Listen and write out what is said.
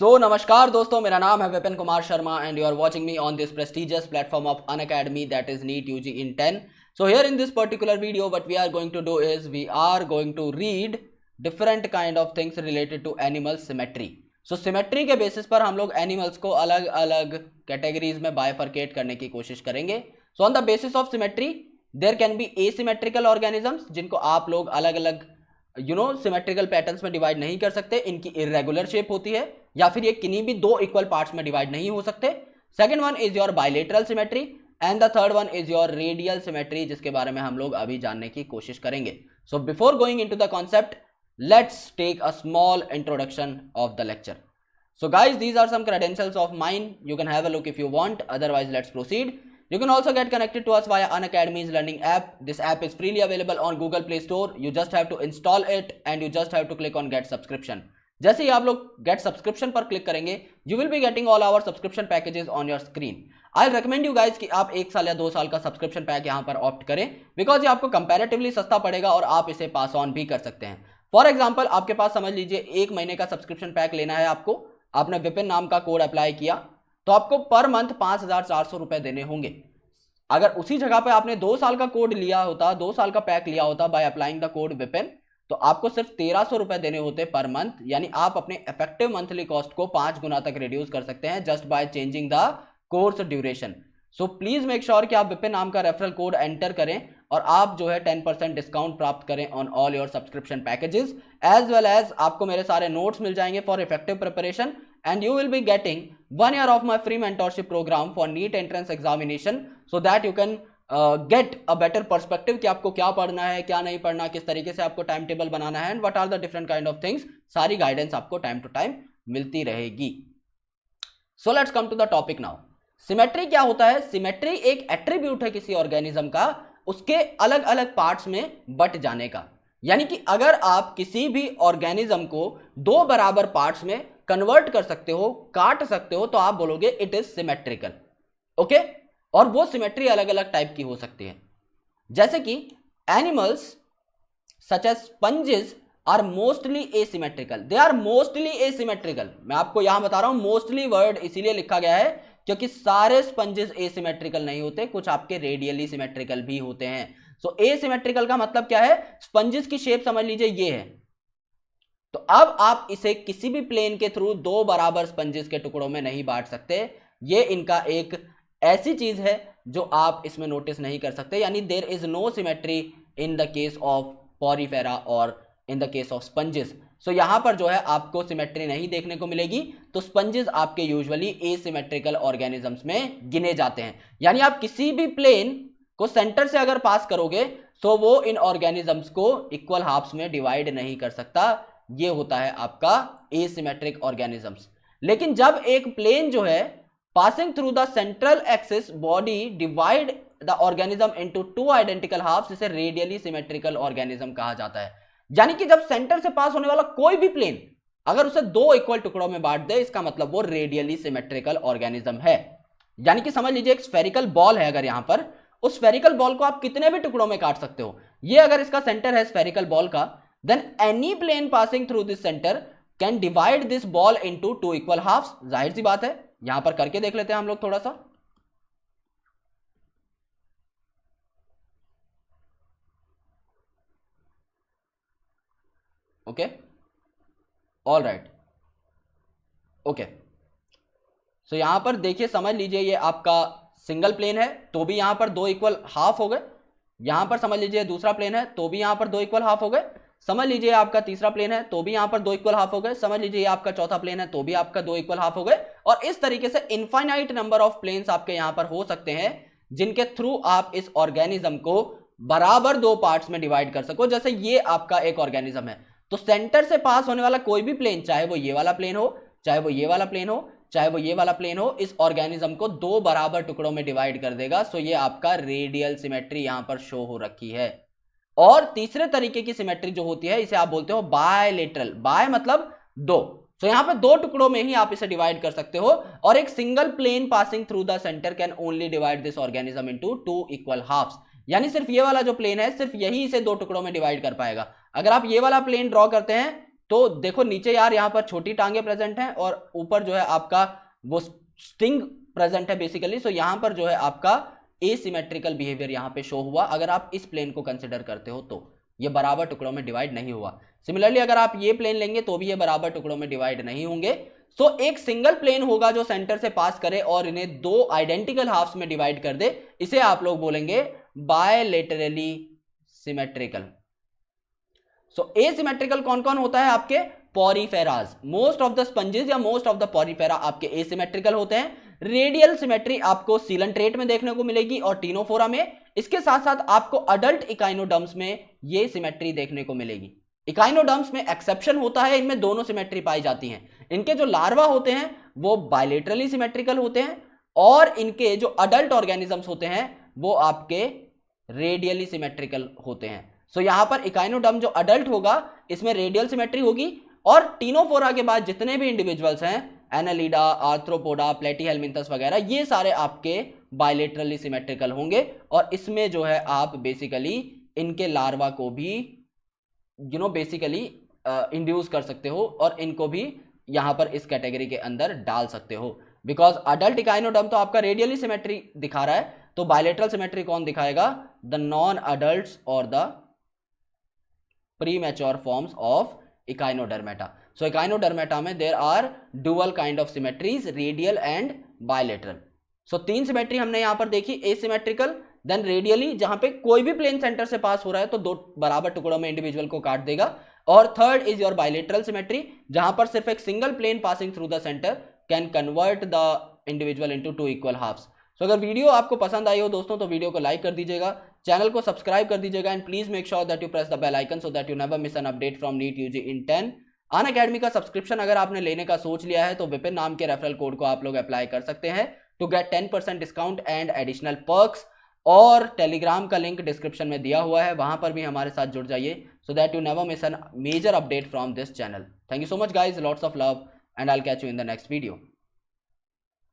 नमस्कार दोस्तों, मेरा नाम है Vipin Kumar Sharma and you are watching me on this prestigious platform of Unacademy, that is NEET UG in 10. So here in this particular video what we are going to do is we are going to read different kind of things related to animal symmetry. So symmetry के basis पर हम लोग animals को अलग अलग categories में bifurcate करने की कोशिश करेंगे. So on the basis of symmetry there can be asymmetrical organisms जिनको आप लोग अलग अलग सिमेट्रिकल पैटर्न्स में डिवाइड नहीं कर सकते. इनकी इरेगुलर शेप होती है या फिर ये किन्हीं भी दो इक्वल पार्ट्स में डिवाइड नहीं हो सकते. Second one is your bilateral symmetry and the third one is your radial symmetry, जिसके बारे में हम लोग अभी जानने की कोशिश करेंगे. So before going into the concept, let's take a small introduction of the lecture. So guys, these are some credentials of mine. You can have a look if you want. Otherwise, let's proceed. You can also get connected to us via Unacademy's learning app. This app is freely available on Google Play Store. You just have to install it and you just have to click on get subscription. जैसे ही आप लोग get subscription पर click करेंगे, you will be getting all our subscription packages on your screen. I'll recommend you guys कि आप 1 साल या 2 साल का subscription pack यहाँ पर ऑप्ट करें, because ये आपको comparatively सस्ता पड़ेगा और आप इसे पास ऑन भी कर सकते हैं. फॉर एग्जाम्पल, आपके पास समझ लीजिए 1 महीने का सब्सक्रिप्शन पैक लेना है आपको. आपने विपिन नाम का कोड अप्लाई किया तो आपको पर मंथ 5,400 रुपए देने होंगे. अगर उसी जगह पे आपने 2 साल का कोड लिया होता, 2 साल का पैक लिया होता by applying the code Vipin, तो आपको सिर्फ 1,300 रुपए देने होते पर मंथ. यानी आप अपने इफेक्टिव मंथली कॉस्ट को 5 गुना तक रिड्यूस कर सकते हैं just by changing the course duration. So please make sure कि आप विपिन नाम का रेफरल कोड एंटर करें और आप जो है 10% डिस्काउंट प्राप्त करें on all your subscription packages. As well as आपको मेरे सारे नोट्स मिल जाएंगे for effective preparation and you will be getting 1 year of my free mentorship program for NEET entrance examination so that you can get a better perspective कि आपको क्या पढ़ना है, क्या नहीं पढ़ना, किस तरीके से आपको टाइम टेबल बनाना है and what are the different kind of things. सारी गाइडेंस आपको टाइम टू टाइम मिलती रहेगी. So let's come to the topic now. Symmetry क्या होता है? सिमेट्री एक एट्रीब्यूट है किसी ऑर्गेनिज्म का, उसके अलग अलग पार्ट्स में बट जाने का. यानी कि अगर आप किसी भी ऑर्गेनिज्म को 2 बराबर पार्ट्स में कन्वर्ट कर सकते हो, काट सकते हो, तो आप बोलोगे इट इज सिमेट्रिकल. ओके, और वो सिमेट्री अलग अलग टाइप की हो सकती है. जैसे कि animals such as sponges are mostly asymmetrical. They are mostly asymmetrical. मैं आपको यहां बता रहा हूं मोस्टली वर्ड इसीलिए लिखा गया है क्योंकि सारे स्पंजेस एसिमेट्रिकल नहीं होते, कुछ आपके रेडियली सिमेट्रिकल भी होते हैं. सो एसिमेट्रिकल का मतलब क्या है? स्पंजेस की शेप समझ लीजिए ये है, तो अब आप इसे किसी भी प्लेन के थ्रू 2 बराबर स्पंजेस के टुकड़ों में नहीं बांट सकते. ये इनका एक ऐसी चीज है जो आप इसमें नोटिस नहीं कर सकते. यानी there is no symmetry in the case of Porifera और in the case of sponges. So यहां पर जो है आपको सिमेट्री नहीं देखने को मिलेगी. तो स्पंजेस आपके यूजुअली एसिमेट्रिकल ऑर्गेनिजम्स में गिने जाते हैं. यानी आप किसी भी प्लेन को सेंटर से अगर पास करोगे तो वो इन ऑर्गेनिजम्स को इक्वल हाफ्स में डिवाइड नहीं कर सकता. ये होता है आपका एसिमेट्रिक ऑर्गेनिजम्स. लेकिन जब एक प्लेन जो है passing through the central axis body divide the organism into 2 identical halves, इसे रेडियली सिमेट्रिकल ऑर्गेनिज्म कहा जाता है. यानी कि जब सेंटर से पास होने वाला कोई भी प्लेन अगर उसे 2 इक्वल टुकड़ों में बांट दे, इसका मतलब वो रेडियली सिमेट्रिकल ऑर्गेनिज्म है. यानी कि समझ लीजिए एक स्फेरिकल बॉल है, अगर यहां पर उस स्फेरिकल बॉल को आप कितने भी टुकड़ों में काट सकते हो. ये अगर इसका सेंटर है स्फेरिकल बॉल का, then any plane passing through this center can divide this ball into 2 equal halves. जाहिर सी बात है, यहां पर करके देख लेते हैं हम लोग थोड़ा सा. Okay, all right, okay. So यहां पर देखिए, समझ लीजिए ये आपका सिंगल प्लेन है तो भी यहां पर 2 इक्वल हाफ हो गए. यहां पर समझ लीजिए दूसरा प्लेन है तो भी यहां पर 2 इक्वल हाफ हो गए. समझ लीजिए आपका तीसरा प्लेन है तो भी यहां पर 2 इक्वल हाफ हो गए. समझ लीजिए आपका चौथा प्लेन है तो भी आपका 2 इक्वल हाफ हो गए. और इस तरीके से इनफाइनाइट नंबर ऑफ प्लेन्स आपके यहां पर हो सकते हैं जिनके थ्रू आप इस ऑर्गेनिज्म को बराबर 2 पार्ट्स में डिवाइड कर सको. जैसे ये आपका एक ऑर्गेनिज्म है, तो सेंटर से पास होने वाला कोई भी प्लेन, चाहे वो ये वाला प्लेन हो, चाहे वो ये वाला प्लेन हो, चाहे वो ये वाला प्लेन हो, इस ऑर्गेनिज्म को 2 बराबर टुकड़ों में डिवाइड कर देगा. सो ये आपका रेडियल सिमेट्री यहां पर शो हो रखी है. और तीसरे तरीके की सिमेट्री जो होती है इसे आप बोलते हो बायलेटरल. बाय मतलब 2. तो यहां पे 2 टुकड़ों में ही आप इसे डिवाइड कर सकते हो. और एक single plane passing through the centre can only divide this organism into 2 equal halves. यानी सिर्फ ये वाला जो प्लेन है सिर्फ यही इसे 2 टुकड़ों में डिवाइड कर पाएगा. अगर आप ये वाला प्लेन ड्रॉ करते हैं तो देखो नीचे यार यहाँ पर छोटी टांगे प्रेजेंट हैं और ऊपर जो है आपका वो स्टिंग प्रेजेंट है बेसिकली। सो यहाँ पर जो है आपका एसिमेट्रिकल बिहेवियर यहाँ पे शो हुआ अगर आप इस प्लेन को कंसिडर करते हो तो। ये बराबर टुकड़ों में डिवाइड नहीं हुआ। सिमिलरली अगर आप ये प्लेन लेंगे तो भी ये बराबर टुकड़ों में डिवाइड नहीं होंगे। सो एक सिंगल प्लेन होगा जो सेंटर से पास करे और इन्हें दो आइडेंटिकल हाफ्स में डिवाइड कर दे, इसे आप लोग बोलेंगे बायलेटरली सिमेट्रिकल। सो एसिमेट्रिकल कौन कौन होता है आपके? पॉरीफेरास। मोस्ट ऑफ द स्पंजेस या मोस्ट ऑफ द पॉरीफेरा आपके एसिमेट्रिकल होते हैं। रेडियल सिमेट्री आपको सीलेंट्रेट में देखने को मिलेगी और टीनोफोरा में। इसके साथ साथ आपको अडल्ट इकाइनोडर्म्स में ये सिमेट्री देखने को मिलेगी। इकाइनोडर्म्स में एक्सेप्शन होता है, इनमें दोनों सिमेट्री पाई जाती हैं। इनके जो लार्वा होते हैं वो बायलेटरली सिमेट्रिकल होते हैं और इनके जो अडल्ट ऑर्गेनिजम्स होते हैं वो आपके रेडियली सिमेट्रिकल होते हैं। सो यहां पर इकाइनोडर्म जो अडल्ट होगा इसमें रेडियल सिमेट्री होगी और टीनोफोरा के बाद जितने भी इंडिविजुअल्स हैं, एनालिडा, आर्थ्रोपोडा, प्लेटीहेलमिंथस वगैरह, ये सारे आपके बायलेटरली सिमेट्रिकल होंगे। और इसमें जो है आप बेसिकली इनके लार्वा को भी बेसिकली इंड्यूस कर सकते हो और इनको भी यहां पर इस कैटेगरी के अंदर डाल सकते हो। बिकॉज अडल्ट इकाइनोडर्म तो आपका रेडियली सिमेट्री दिखा रहा है, तो बायलेटरल सिमेट्री कौन दिखाएगा? द नॉन अडल्ट्स और the premature forms of Echinodermata. So Echinodermata में there are dual kind of symmetries, radial and bilateral. So तीन सिमेट्री हमने यहां पर देखी, एसिमेट्रिकल, देन रेडियली जहां पे कोई भी प्लेन सेंटर से पास हो रहा है तो दो बराबर टुकड़ों में इंडिविजुअल को काट देगा, और third is your bilateral symmetry जहां पर सिर्फ एक single plane passing through the centre can convert the individual into two equal halves. So अगर वीडियो आपको पसंद आई हो दोस्तों तो वीडियो को लाइक कर दीजिएगा, चैनल को सब्सक्राइब कर दीजिएगा and please make sure that you press the bell icon so that you never miss an update from NEET UG in 10। Unacademy का सब्सक्रिप्शन अगर आपने लेने का सोच लिया है तो विपिन नाम के रेफरल कोड को आप लोग अप्लाई कर सकते हैं to get 10% discount and additional perks. और टेलीग्राम का लिंक डिस्क्रिप्शन में दिया हुआ है, वहां पर भी हमारे साथ जुड़ जाइए so that you never miss an major update from this channel. Thank you so much guys, lots of love and I will catch you in the next video.